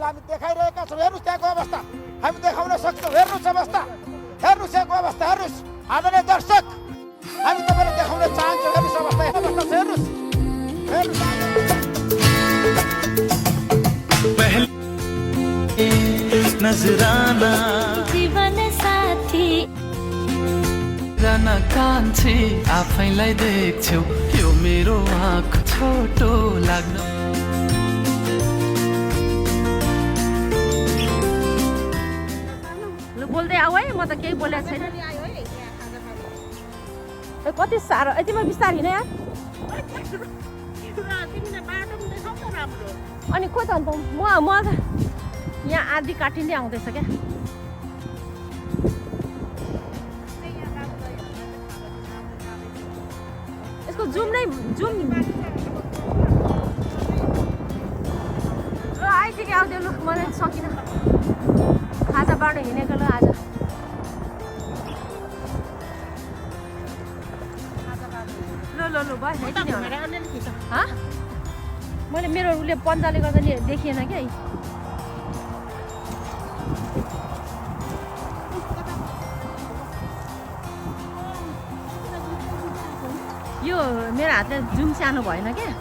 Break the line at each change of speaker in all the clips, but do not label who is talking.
तपाईँहरूलाई हामी देखाइरहेका छौँ। हेर्नुहोस् त्यहाँको अवस्था हामी देखाउन सक्छौँ। हेर्नुहोस् अवस्था, हेर्नुहोस् यहाँको अवस्था, हेर्नुहोस् आदरणीय दर्शक, हामी तपाईँलाई देखाउन चाहन्छौँ। हेर्नुहोस् अवस्था, हेर्नुहोस्, हेर्नुहोस्,
नजराना
जीवन साथी
जान कान्छे आफैलाई देख्छौ यो मेरो आँख छोटो लाग्न
लु बोल्दै आऊ है, म त केही बोलेको छैन। कति साह्रो यतिमा बिस्तार हिँड यार। अनि को त अन्त म यहाँ आधी काटिँदै आउँदैछ क्या। यसको जुम नै जुम ल आइपुग्यो आउँदै। लु मैले सकिनँ खाजा बाटो हिँडेको। ल आज ल ल ल भयो। मैले मेरो उसले पन्जाले गर्दा नि देखिएन क्या। यो मेरो हातले जुम सानो भएन क्या।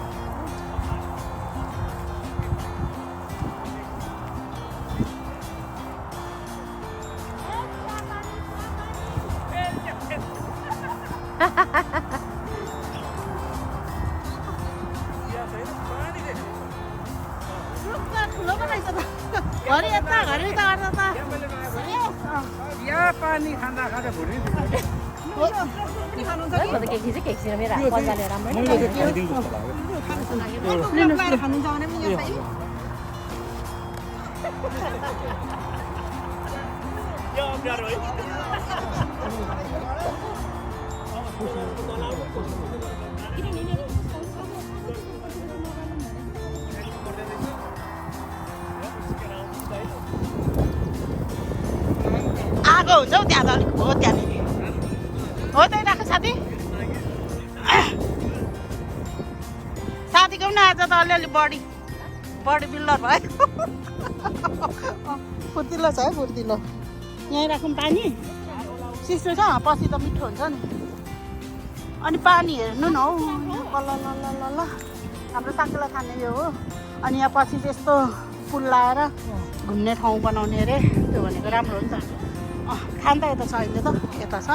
पानी खाँदा खाँदा भुँडी
मेरो हात पन्जाले राम्रो
आगो हुन्छ हौ त्यहाँ त अलिक हो त्यहाँनिर हो त्यही राख साथी। साथीको पनि आज त अलिअलि बडी बिल्डर भयो। फुर्तिलो छ है फुर्तिलो। यहीँ राखौँ पानी सिस्नो छ पछि त मिठो हुन्छ नि। अनि पानी हेर्नु न हौ ल हाम्रो साकेला खाने यो हो। अनि यहाँ पछि त्यस्तो पुल लाएर घुम्ने ठाउँ बनाउने अरे त्यो भनेको राम्रो हो नि त। खान त यता छ अहिले त यता छ।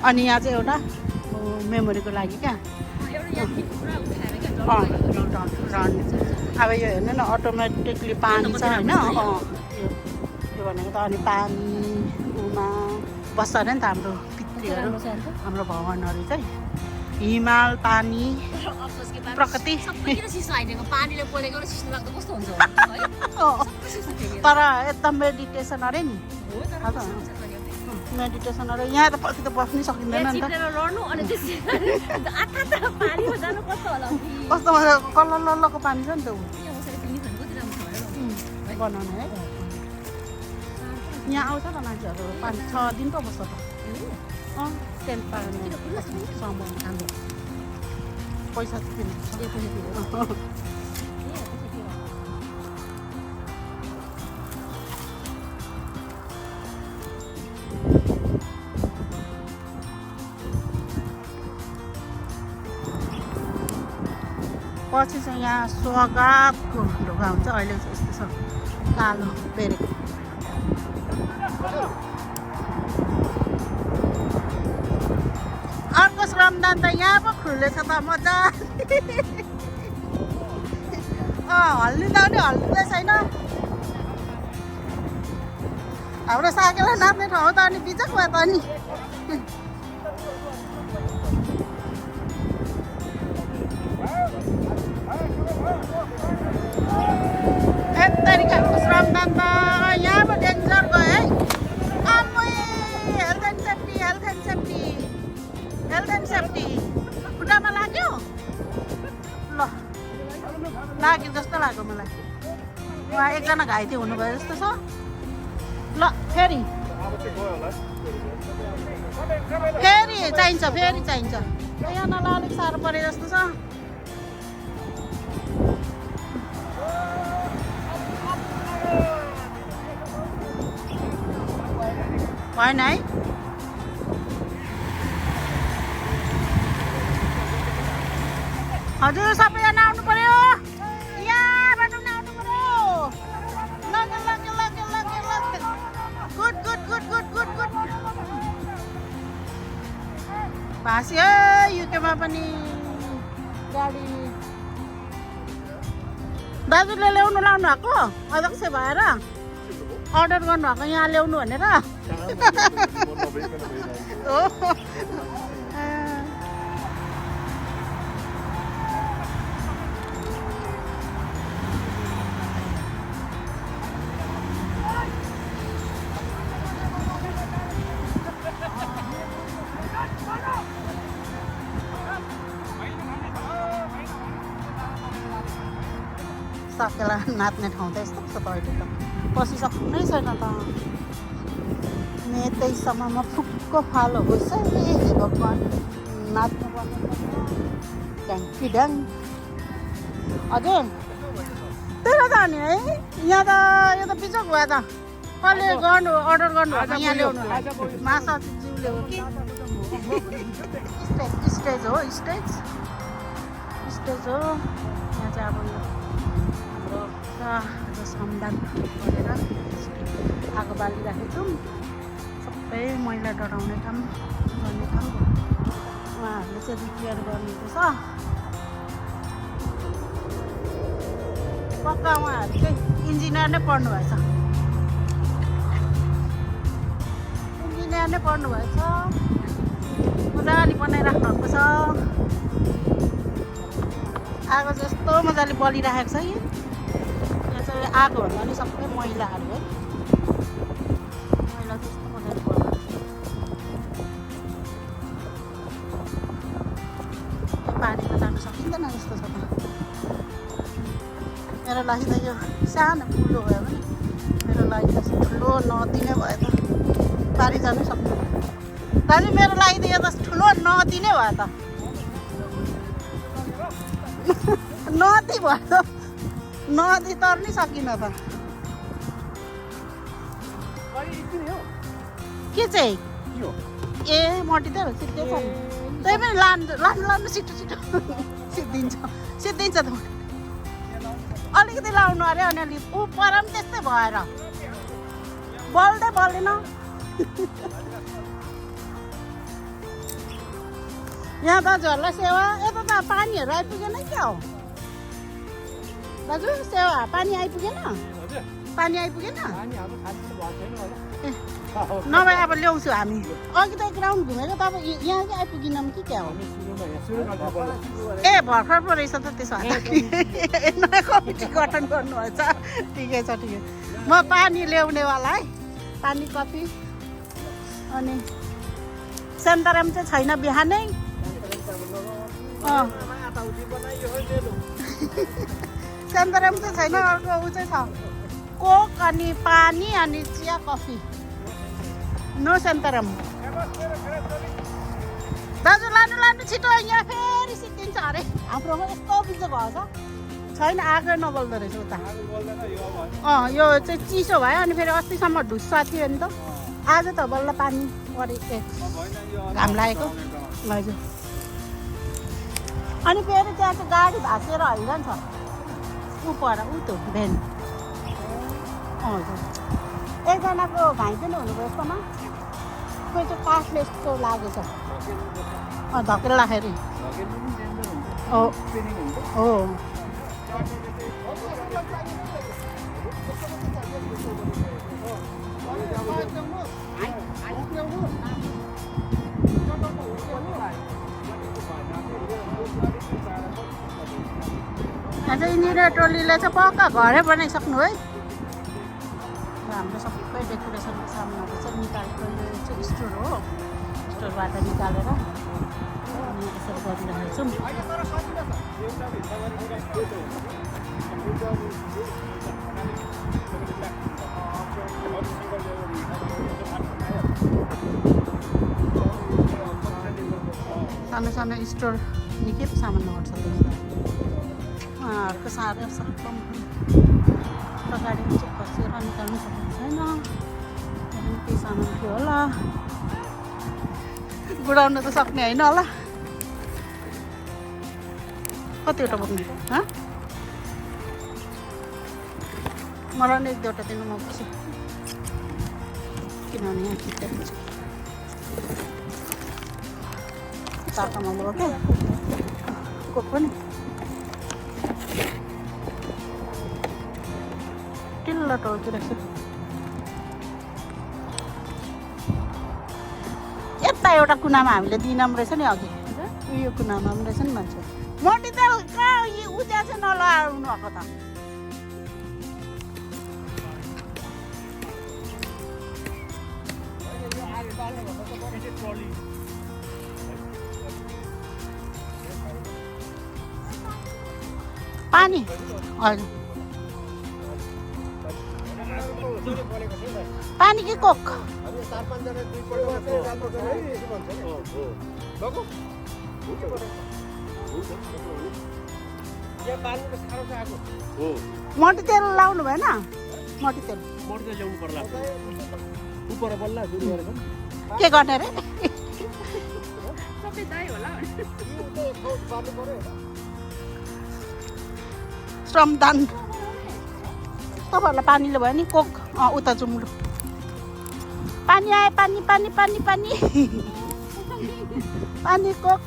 अनि यहाँ चाहिँ एउटा मेमोरीको लागि क्या। अब यो हेर्नु न अटोमेटिकली पानी छ होइन। यो भनेको त अनि पानी उमा बस्छ अरे नि त हाम्रो पितृहरू हाम्रो भगवान्हरू चाहिँ। हिमाल पानी प्रकृति तर एकदम मेडिटेसन अरे नि। मेडिटेसन अरे यहाँ त पछि त बस्नै सकिँदैन नि त। कस्तो मजाको कल्लको पानी छ नि त बनाउने है। यहाँ आउँछ त मान्छेहरू 5-6 दिन पो बस्छ त। टेन्ट पार्ने समय हाम्रो पैसा चाहिँ पछि चाहिँ यहाँ स्वागतको ढोका हुन्छ। अहिले चाहिँ यस्तो छ कालो बेरेको। अर्को श्रमदान त यहाँ पो खुलेछ त मजा। हल्ली त पनि हल्लिँदै छैन। हाम्रो साकेला नाच्ने ठाउँ त अनि बिजक भयो त नि। तरिकाको श्रमदान त यहाँ पो डेन्जर गयो है। आम्मै हेल्थ एन्ड सेफ्टी खुट्टामा लाग्यो। ल लाग्यो जस्तो लाग्यो मलाई। उहाँ एकजना घाइते हुनुभयो जस्तो छ। ल फेरि चाहिन्छ यहाँ नला अलिक साह्रो परे जस्तो छ। भएन है हजुर सबैजना आउनु पर्यो यहाँबाट पनि आउनु पर्यो good good good good good good भाँस्यो युकेमा पनि गाडी दाजुले ल्याउनु लाउनु भएको अध्यक्ष भएर अर्डर गर्नुभएको यहाँ ल्याउनु भनेर सकेला नाच्ने ठाउँ त यस्तो छ त अहिले त पसिसक्नै छैन त मे 23 सम्ममा फुक्क फालो होस् है हे भगवान् नाच्नु पर्ने ड्याङ हजुर त्यही त नि है यहाँ त यो त बिचोक भयो त कसले गर्नु अर्डर गर्नु यहाँ ल्याउनु माछा जिउले हो कि स्टेज हो स्टेज हो यहाँ चाहिँ अब यो हाम्रो समदान गरेर आगो बालिराखेको छौँ सबै मैला डढाउने काम गर्ने काम उहाँहरूले चाहिँ रिपेयर गर्नुहुँदैछ पक्का उहाँहरू चाहिँ इन्जिनियर नै पढ्नुभएछ मजाले बनाइराख्नु भएको छ आगो जस्तो मजाले बलिराखेको छ यहाँ चाहिँ आगो भन्दा नि सबै मैलाहरू है मैला जस्तो मजाले बल्छ पानी त जानु सकिँदैन जस्तो छ त मेरो लागि त यो सानो ठुलो भयो भने मेरो लागि त ठुलो नदी नै भयो त पानी जानु सक्दैन दाजु मेरो लागि त यो त ठुलो नदी नै भयो त नदी भयो नदी तर्नै सकिन त के चाहिँ ए मटी त सिद्धै छ नि त्यही पनि लानु छिटो सिद्धिन्छ त अलिकति लाउनु अरे अनि अलि ऊ पर पनि त्यस्तै भएर बल्दैन यहाँ दाजुहरूलाई सेवा यता त पानीहरू आइपुगेन क्या हो दाजु सेवा पानी आइपुगेन नभए अब ल्याउँछु हामी अघि त एक राउन्ड घुमेको तपाईँ यहाँ चाहिँ आइपुगिनौँ कि क्या हो ए भर्खर पो रहेछ त त्यसो भए नयाँ कमिटी गठन गर्नुहुन्छ ठिकै छ म पानी ल्याउनेवाला है पानी कति अनि सेन्ताराम चाहिँ छैन बिहानै सेन्ताराम चाहिँ छैन अर्को ऊ चाहिँ छ कोक अनि पानी अनि चिया कफी नो सेन्ताराम दाजु लानु छिटो यहाँ फेरि सिद्धिन्छ अरे हाम्रोमा यस्तो बिजो भएछ छैन आगो नबल्दो रहेछ उता यो चाहिँ चिसो भयो अनि फेरि अस्तिसम्म ढुस्सा थियो नि त आज त बल्ल पानी परेको घाम लागेको हजुर अनि फेरि त्यहाँ चाहिँ गाडी भाँचेर हैरान छ ऊ पर ऊ त भ्यान हजुर एकजनाको घाइ पनि हुनुभयो यस्तोमा कोही चाहिँ काठले यस्तो लागेछ धकेल्दाखेरि हो अझै यिनीहरू टोलीले चाहिँ पक्का घरै बनाइसक्नु है हाम्रो सबै डेकोरेसनको सामानहरू चाहिँ निकालेको यो चाहिँ स्टोर हो स्टोरबाट निकालेर अनि यसरी गरिरहेको छौँ सानो स्टोर निकै सामान गर्छ उहाँहरूको साह्रै सबै गाडी चाहिँ खसेर निकाल्नु सक्नु छैन केही सामान थियो होला गुडाउन त सक्ने होइन होला कतिवटा बोक्ने मलाई नि 1-2वटा दिनु म खुसी किनभने यहाँ खिच्दै हुन्छ चारवटामा बोक्यो कोक पनि टिल्ला टोकिरहेको छु यता एउटा कुनामा हामीले दिनौँ रहेछ नि अघि उयो कुनामा पनि रहेछ नि मान्छे मोटी त कहाँ उज्या चाहिँ नलाउनु भएको त पानी हजुर पानी कि कोक मोटी तेल लाउनु भएन मोटी तेल के गर्ने रे श्रमदान तपाईँहरूलाई पानीले भयो नि कोक उता जुम्लु पानी आयो पानी पानी पानी पानी पानी कोक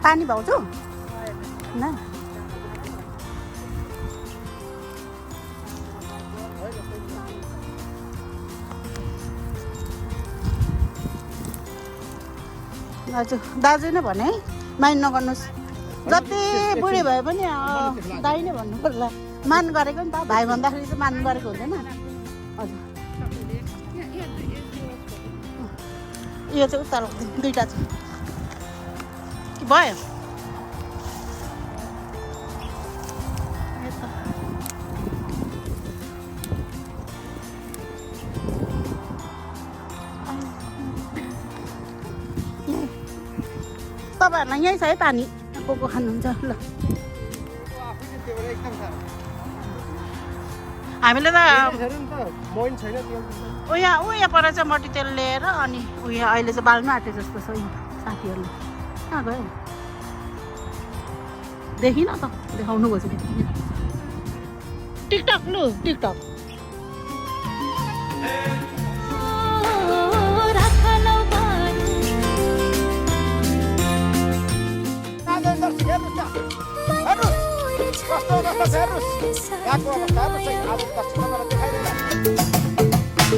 पानी भाउँछु न हजुर दाजु नै भने है माइन नगर्नुहोस् जति बुढी भए पनि दाइ नै भन्नु पर्ला मान गरेको नि त भाइ भन्दाखेरि चाहिँ मान गरेको हुँदैन हजुर यो चाहिँ उता लाग्दैन 2टा छ भयो तपाईँहरूलाई यहीँ छ है पानी को खानुहुन्छ ल हामीले त उयो पर चाहिँ मट्टी तेल लिएर अनि उयो अहिले चाहिँ बाल्नु आँटे जस्तो छ साथीहरूले कहाँ गयो देखिन त देखाउनु गयो चाहिँ टिकटक लु टिकटक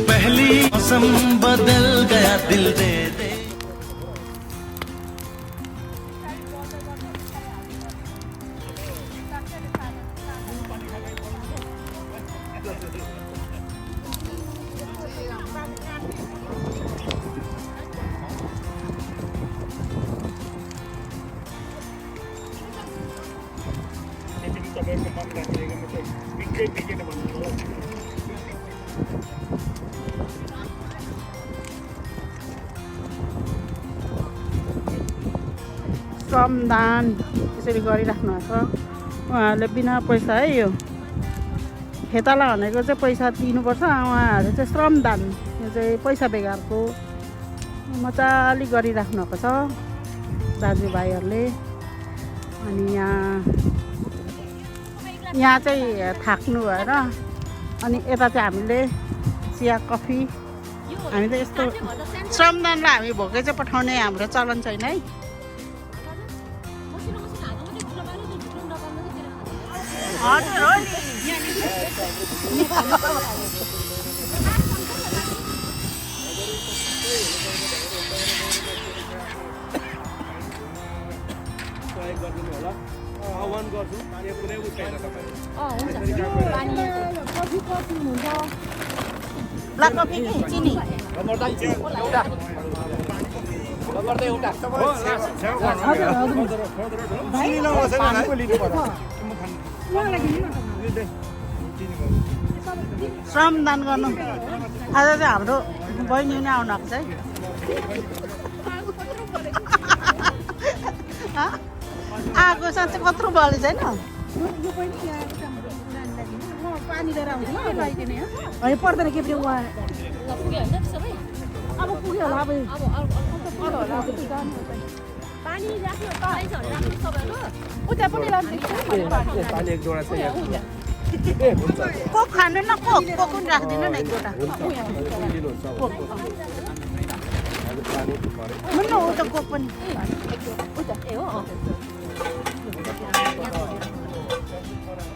पहली मौसम बदल गया दिल दे दे
श्रमदान यसरी गरिराख्नु भएको उहाँहरूले बिना पैसा है यो खेताला भनेको चाहिँ पैसा दिनुपर्छ उहाँहरू चाहिँ श्रमदान यो चाहिँ पैसा बेगरको मजाले गरिराख्नु भएको छ दाजुभाइहरूले अनि यहाँ चाहिँ थाक्नु भएर अनि यता चाहिँ हामीले चिया कफी हामी त यस्तो श्रमदानलाई हामी भोकै चाहिँ पठाउने हाम्रो चलन छैन है हजुर हो नि
आह्वान गर्छु यो कुनै उ छैन तपाईँ
ब्ल्याक कफी कि चिनी श्रमदान गर्नु आज चाहिँ हाम्रो बहिनी नै आउनु भएको छ है आगो साँच्चै कत्रो बले छैन
पानी लिएर आउँछु ल लगाइदिने होइन पर्दैन के पनि उहाँ अब पुग्यो होला अब
पानी राख्नु राख्नु तपाईँहरू
उता पनि लान्छ
पानी एक जोडा छ यहाँ
कोक खानु न कोक कोक पनि राखिदिनु न एक दुईवटा मुन्नु हो त कोक पनि
ए हो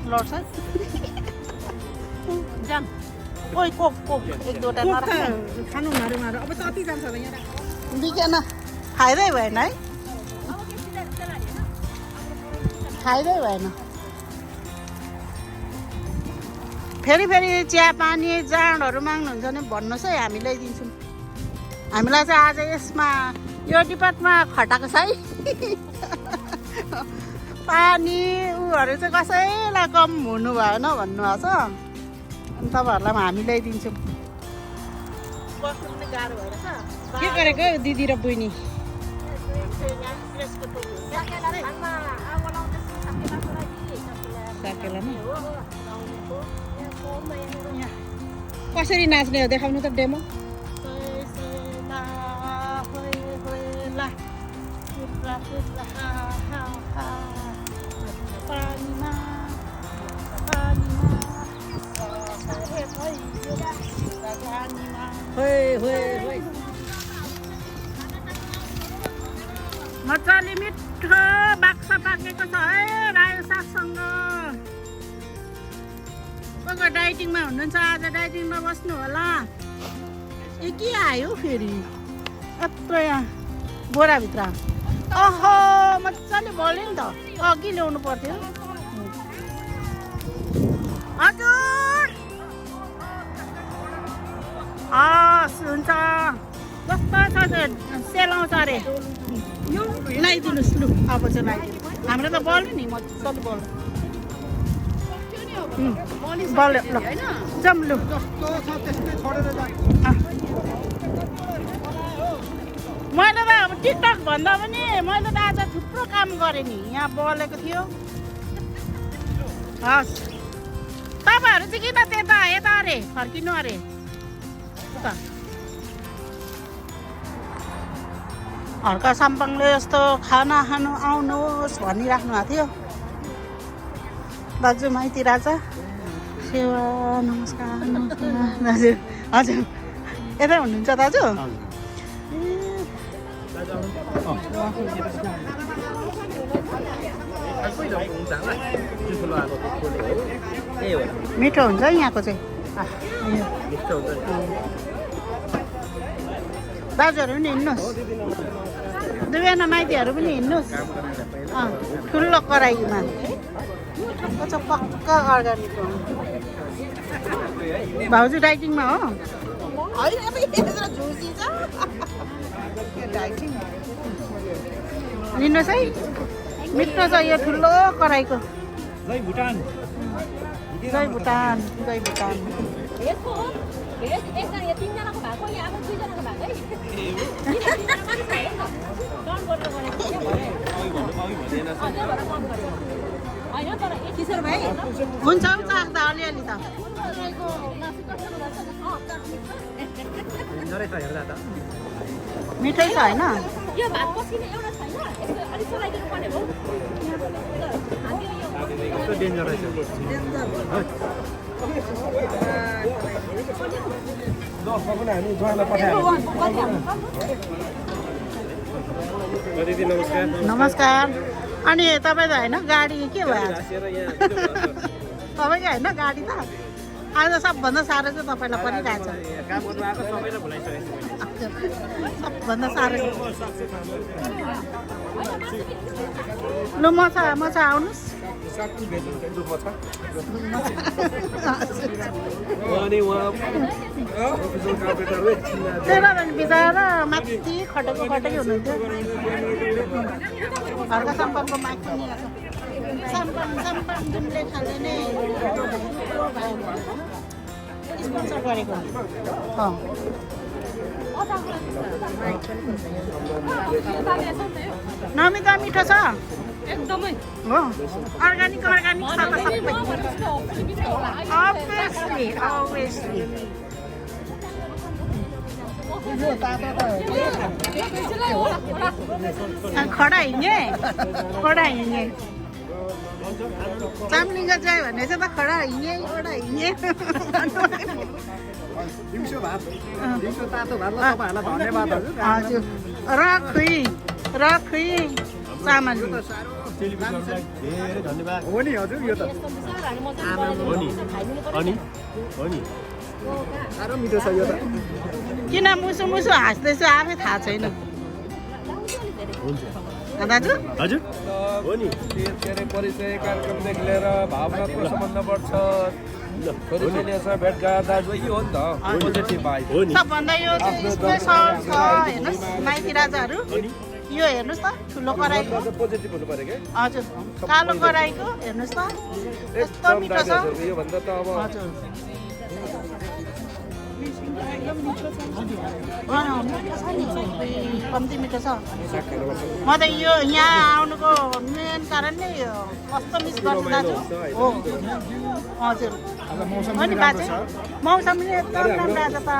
लड्छ
जाम
ओइ कोक कोक एक दुईवटा नराख
खानु उनीहरू अब कति जान्छ होला यहाँ
बिकेन खाइदै भएन है खाइदै भएन फेरि फेरि चिया पानी जाँडहरू माग्नुहुन्छ भने भन्नुहोस् है हामी ल्याइदिन्छौँ हामीलाई चाहिँ आज यसमा यो डिपार्टमा खटाएको छ है पानी उहरू चाहिँ कसैलाई कम हुनु भएन भन्नुभएको छ अनि तपाईँहरूलाई हामी ल्याइदिन्छौँ बस्नु पनि गाह्रो भएर
के गरेको दिदी र बहिनी कसरी नाच्ने हो देखाउनु त डेमो
मजाले मिठो बाक्सा पाकेको छ है रायो सागसँग को डाइटिङमा हुनुहुन्छ आज डाइटिङमा बस्नु होला ए के आयो फेरि यत्रो यहाँ बोराभित्र ओहो मजाले बल्यो नि त अघि ल्याउनु पर्थ्यो हजुर हस् हुन्छ कस्तो छ सेलाउँछ अरे लगाइदिनुहोस् लु अब चाहिँ लगाइदिनु हाम्रो त बल्यो नि मजाले बल्यो बल्यो ल जाउँ लु मैले त अब टिकटक भन्दा पनि मैले त आज थुप्रो काम गरेँ नि यहाँ बलेको थियो हस् तपाईँहरू चाहिँ किन त्यता यता अरे फर्किनु अरे उता हल्का साम्पाङले यस्तो खाना खानु आउनुहोस् भनिराख्नु भएको थियो दाजु माइती राजा सेवा नमस्कार नमस्कार दाजु हजुर यतै हुनुहुन्छ दाजु मिठो हुन्छ यहाँको चाहिँ दाजुहरू पनि हिँड्नुहोस् दुईजना माइतीहरू पनि हिँड्नुहोस् ठुलो कराईमा पक्का अर्ग्यानिक हो भाउजू डाइटिङमा हो लिनुहोस् है मिठो छ यो ठुलो कराईको जय भुटान जय भुटान जय भुटान
तिनजनाको भएको यहाँ अब दुईजनाको भएको
हुन्छ हुन्छ त अलिअलि त मिठै छ होइन
यो भात पसिने एउटा छैन यसो अलिक चलाइदिनु पर्ने हो
नमस्कार अनि तपाईँ त होइन गाडी के भयो तपाईँकै होइन गाडी त आज सबभन्दा साह्रो चाहिँ तपाईँलाई परिरहेछ सबभन्दा साह्रो लु म छ आउनुहोस् त्यही बिचरा माथि खटेको हुनुहुन्थ्यो हल्का सम्पर्कको माथि सम्पन्न जुनले खाँदैन स्पोन्सर गरेको नमिता मिठो छ
एकदमै
हो अर्ग्यानिक छ त सबै obviously खडा हिँड्ने चाम्लिङ जायो भने चाहिँ त खडा हिँड्ने
दिउँसो भात दिउँसो तातो भात ल तपाईँहरूलाई धन्यवाद
हजुर र खुइ चामल
धेरै धन्यवाद हो नि हजुर यो त हो नि साह्रो मिठो छ यो त
किन मुसु हाँस्दैछु आफै थाहा छैन दाजु
हजुर हो नि के अरे परिचय कार्यक्रमदेखि लिएर भावनात्मक सम्बन्ध बढ्छ छोरीचेलीहरूसँग भेटघाट दाजु यो हो नि त पोजिटिभ भाइ हो नि
सबभन्दा यो चाहिँ स्पेसल छ हेर्नुहोस् माइती राजाहरू यो हेर्नुहोस् त ठुलो कराईको
पोजिटिभ हुनु पर्यो क्या
हजुर कालो कराईको हेर्नुहोस् त यस्तो मिठो छ
यो भन्दा त अब
हजुर मिठो छ नि कम्ती मिठो छ म त यो यहाँ आउनुको मेन कारण नै यो कस्तो मिस गर्छु दाजु हो हजुर हो नि बाजे मौसम पनि एकदम राम्रो आज त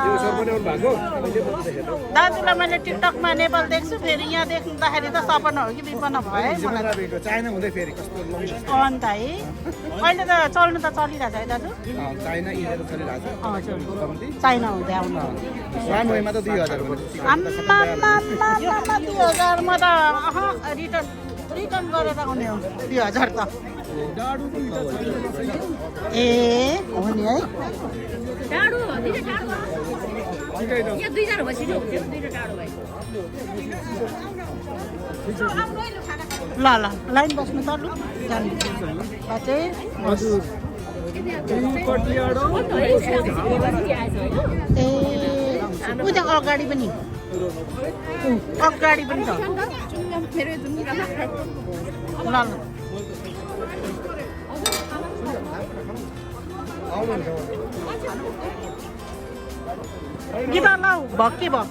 दाजुलाई मैले टिकटकमा नेपाल देख्छु फेरि यहाँ देख्दाखेरि त सपना हो कि विपन्न भयो है मलाई
चाइना हुँदै फेरि कस्तो
अन्त है अहिले त चल्नु त चलिरहेछ है दाजु
चाइना इन्डिया चलिरहेको छ
हजुर चाइना हुँदै आउनु
रानवेमा त 2000
आम्मा 2000 म त रिटर्न गरेर आउने हो 2000 त ए हो नि है
टाढो यो 2000 भएपछि दुईटा टाढो भयो
ल लाइन बस्नु त लु जानु बाजे हजुर ए उता अगाडि पनि छ ल गीता लाऊ भक कि भक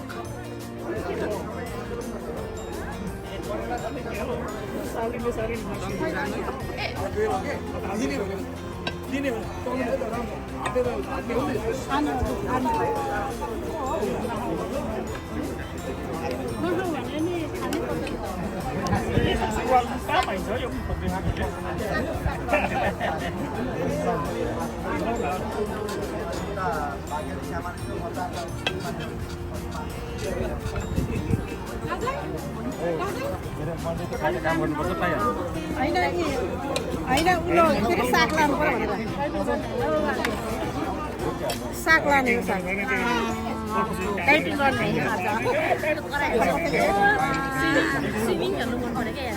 होइन उलो फेरि साग लानु पर्यो भनेर साग लाने हो साग डाइटिङ गर्ने
स्विमिङ गर्नु मन पऱ्यो क्या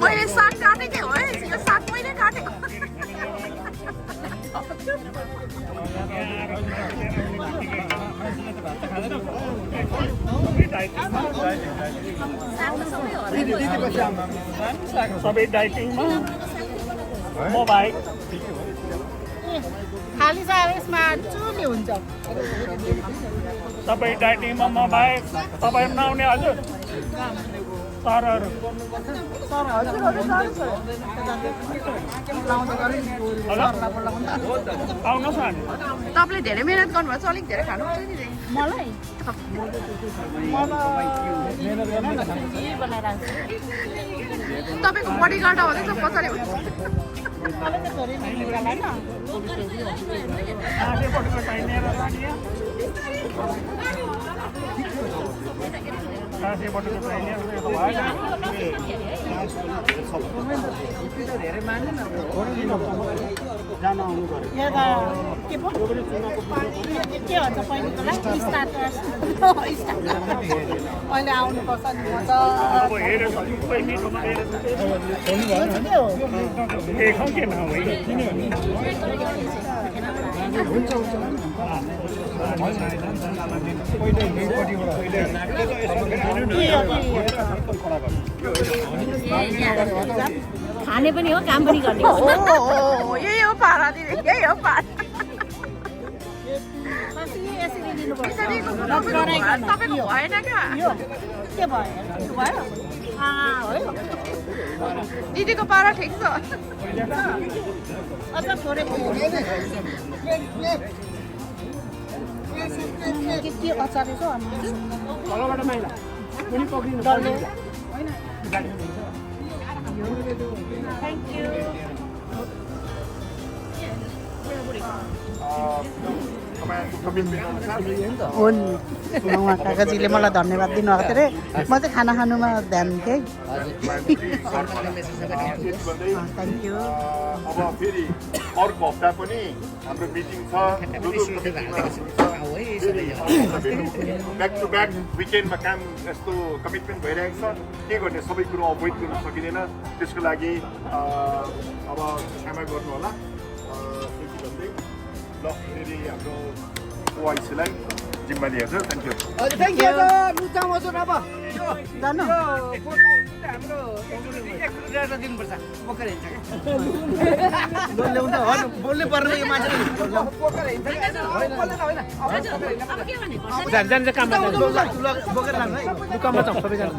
मैले साग काटेकै हो है यो साग मैले काटेको
सबै डाइटिङमा म बाहेक
खाली छ यसमा चुली हुन्छ
सबै डाइटिङमा म बाहेक तपाईँहरू नआउने हजुर सरहरू आउनुहोस् न
तपाईँले धेरै मेहनत गर्नुभएको छ अलिक धेरै खानुपर्छ नि मलाई तपाईँको बडी गार्ड आउँदैछ पछाडि अहिले आउनुपर्छ नि म
खाने पनि हो काम पनि गर्ने हो
यही हो पारा दिदी यही हो पारा तपाईँको भएन क्या
के भयो भयो
दिदीको पारा ठिक छ
अझ थोरै के अचार रहेछ हो नि उहाँ काकाजीले मलाई धन्यवाद दिनुभएको थियो अरे म चाहिँ खाना खानुमा ध्यान थिएँ थ्याङ्क यू
अब फेरि अर्को हप्ता पनि हाम्रो मिटिङ छ ब्याक टु ब्याक विकेन्डमा काम यस्तो कमिटमेन्ट भइरहेको छ के गर्ने सबै कुरो अभोइड गर्न सकिँदैन त्यसको लागि अब क्षमा गर्नु होला भन्दै ल फेरि हाम्रो ओआइसीलाई जिम्मा दिएको छ थ्याङ्क यू
जानु
बोल्नै पर्ने यो मान्छे बोकेर लानु है दुकानमा जाउँ सबैजना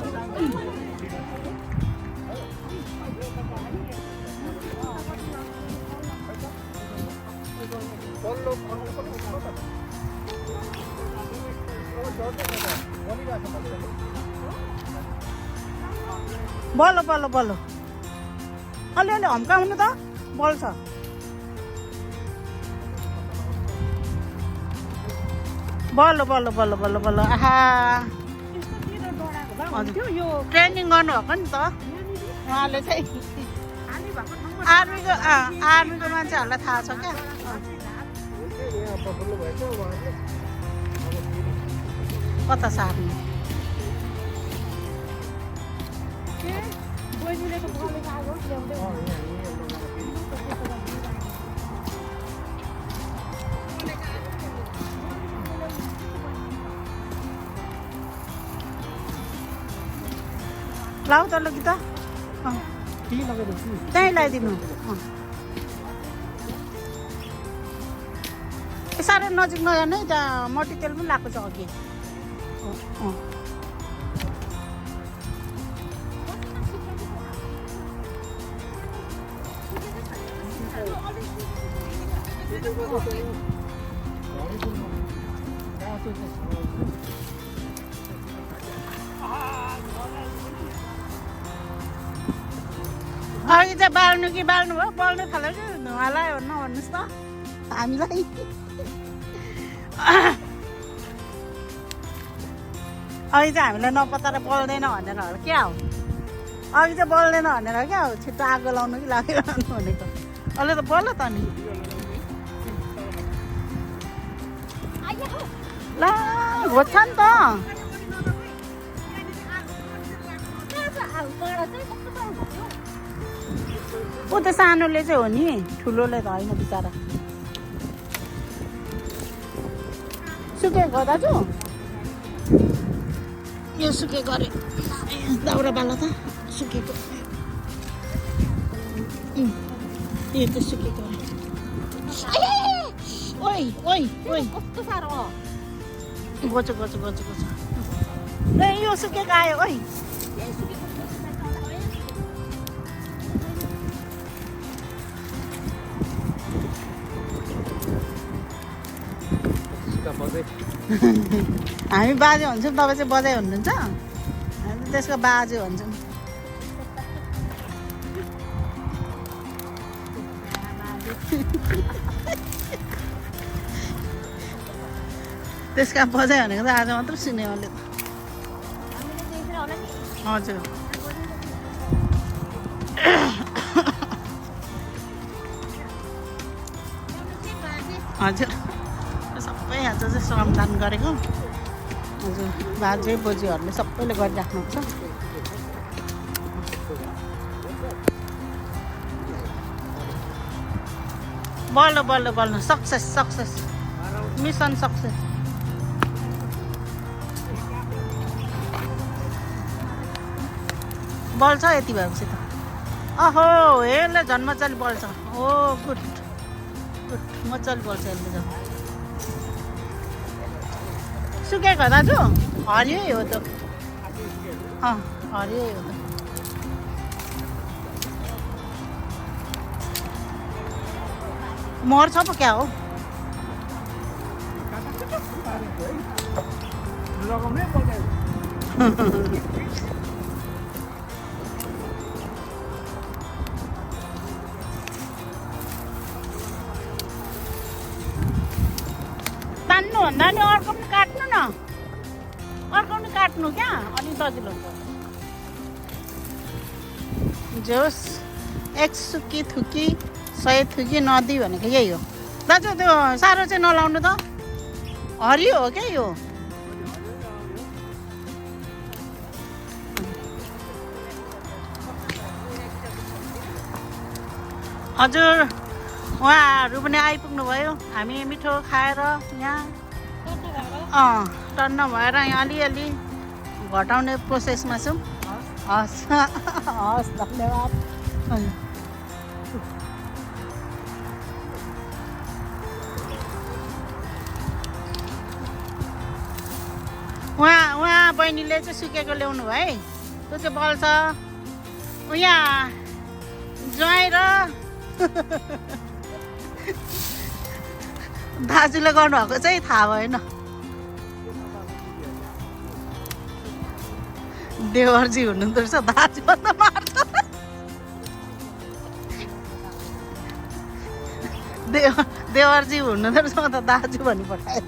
बल्ल बल्ल बल्ल अलिअलि हम्काउनु त बल्छ बल्ल बल्ल बल्ल बल्ल बल्ल आहा ट्रेनिङ गर्नुभएको नि त उहाँले चाहिँ आर्मीको मान्छेहरूलाई थाहा छ क्या कता सार्ने लाऊ त लगी त त्यहीँ लगाइदिनु साह्रै नजिक नजाने त्यहाँ मट्टीतेल पनि लगाएको छ अघि अघि चाहिँ बाल्नु कि बाल्नु भयो बल्नु थाल्यो कि धुवालाई नभन्नुहोस् त हामीलाई अघि चाहिँ हामीलाई नपताएर बल्दैन भनेर हो क्या हो अघि चाहिँ बल्दैन भनेर क्या हो छिट्टो आगो लाउनु कि लाग्यो भनेको अहिले त बल्ल त नि ला घोज्छ नि त ऊ त सानोले चाहिँ हो नि ठुलोले त होइन बिचरा सुकेको दाजु यो सुकेको अरे दाउरा बाला त सुकेको यो त सुकेको ओइ ओइ ओइ
कस्तो साह्रो हो
गोचो गोचो गोचो गोचो ए यो सुकेको आयो ओइ हामी बाजे हुन्छौँ तपाईँ चाहिँ बजाइ हुनुहुन्छ हामी त्यसको बाजे हुन्छौँ त्यसका बजाइ भनेको त आज मात्र सुने मैले त हजुर हजुर सबै आज चाहिँ श्रमदान गरेको हजुर बाजे बोजूहरूले सबैले गरिराख्नुहुन्छ बल्ल बल्ल बल्ल सक्सेस सक्सेस मिसन सक्सेस बल्छ यति भएपछि त अहो यसले झन् मजाले बल्छ ओ गुड गुड मजाले बल्छ यसले झन् सुकेको दाजु हरियो हो त हरियो हो त मर्छ पो क्या हो तान्नुभन्दा नि अर्को पनि काट्नु न अर्को पनि काट्नु क्या अनि सजिलो हुन्छ जोस् एक सुकी थुकी 100 थुकी नदी भनेको यही हो दाजु त्यो साह्रो चाहिँ नलाउनु त हरियो हो क्या यो हजुर उहाँहरू पनि आइपुग्नु भयो हामी मिठो खाएर यहाँ टन्न भएर यहाँ अलिअलि घटाउने प्रोसेसमा छौँ हस् हस् धन्यवाद उहाँ बहिनीले चाहिँ सुकेको ल्याउनु भयो है त्यो चाहिँ बल्छ यहाँ ज्वाइँ र दाजुले गर्नुभएको चाहिँ थाहा भएन देवरजी हुनुहुँदो रहेछ दाजु भन्दा मार्छ देवरजी हुनुहुँदो रहेछ म त दाजु भनी पठाएँ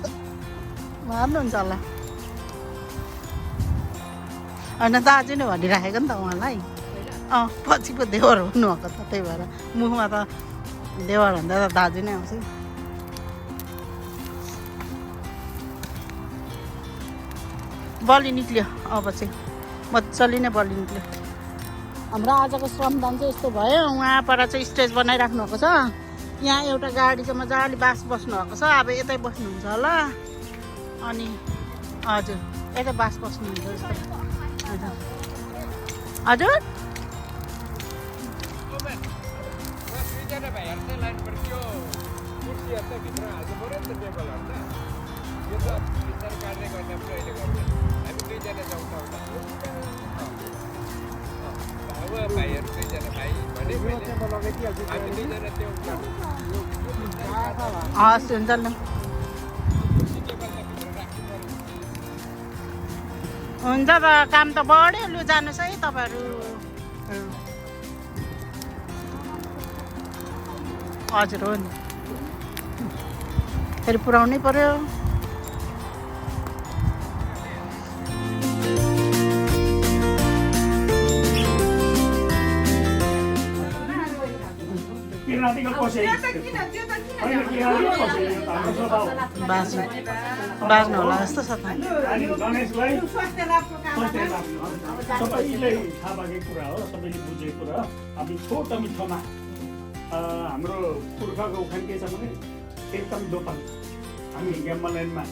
मार्नुहुन्छ होला होइन दाजु नै भनिराखेको नि त उहाँलाई पछि पो देवर हुनुभएको त त्यही भएर मुखमा त देवर भन्दा त दाजु नै आउँछ बलि निक्ल्यो अब चाहिँ मजाले नै बलि निक्ल्यो हाम्रो आजको श्रमदान चाहिँ यस्तो भयो उहाँबाट चाहिँ स्टेज बनाइराख्नु भएको छ यहाँ एउटा गाडी चाहिँ मजाले बास बस्नु भएको छ अब यतै बस्नुहुन्छ होला अनि हजुर यतै बास बस्नुहुन्छ जस्तो हजुर हजुर हस् हुन्छ नि हुन्छ त काम त बढ्यो लु जानुहोस् है तपाईँहरू हजुर हो नि फेरि पुऱ्याउनै पर्यो बाज्नु होला जस्तो छ त
सबैले थाहा भएको कुरा हो सबैले बुझेको कुरा अब छोटो मिठोमा हाम्रो पुर्खाको उखान के छ भने एकदम दोकान हामी ग्याम्बलाइनमा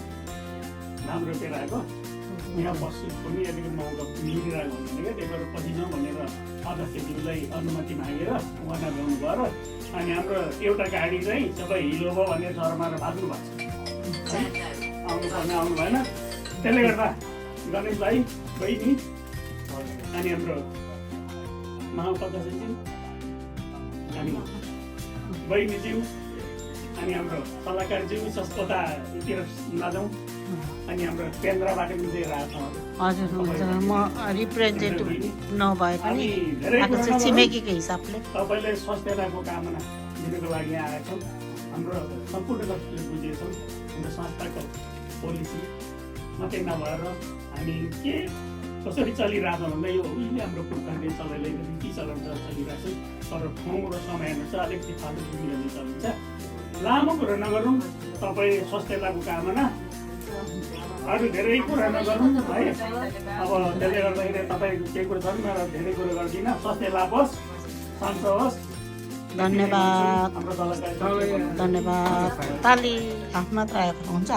नाम रोपेर आएको यहाँ बस्नु पनि अलिकति मौका मिलिरहेको हुँदैन क्या त्यही भएर पछि जाउँ भनेर अध्यक्षज्यूलाई अनुमति मागेर उहाँ ल्याउनु भयो अनि हाम्रो एउटा गाडी चाहिँ सबै हिलो भयो भनेर शहरमा भाग्नु भएको छ आउनुपर्ने आउनु भएन त्यसले गर्दा गणेश भाइ बहिनी अनि हाम्रो महाउपाध्यक्षज्यू अनि बहिनीज्यू अनि हाम्रो सल्लाहकारज्यू संस्कृतातिर नजाउँ अनि हाम्रो केन्द्रबाट पनि लिएर आएको
हजुर हुन्छ म रिप्रेजेन्टेटिभ नभए पनि आएको छु छिमेकीको हिसाबले
तपाईँले स्वास्थ्यताको कामना दिनुको लागि आएका छौँ हाम्रो सम्पूर्ण कतिले बुझेछौँ हाम्रो संस्थाको पोलिसी मात्रै नभएर हामी के कसरी चलिरहेको भन्दा यो उहिले हाम्रो पुर्खाले चलाइले के चलाउँछ चलिरहेको छ तर ठाउँ र समयअनुसार अलिकति फाल्टो मिलाउने चलिन्छ लामो कुरा नगरौँ तपाईँ स्वास्थ्यताको कामना अरू धेरै कुरा नगरौँ है अब त्यसले गर्दाखेरि तपाईँ केही कुरो छ नि म धेरै कुरो गर्दिनँ स्वास्थ्य लाभ होस् शान्त होस्
धन्यवाद
हाम्रो दलका
धन्यवाद ताली हात मात्र आएको हुन्छ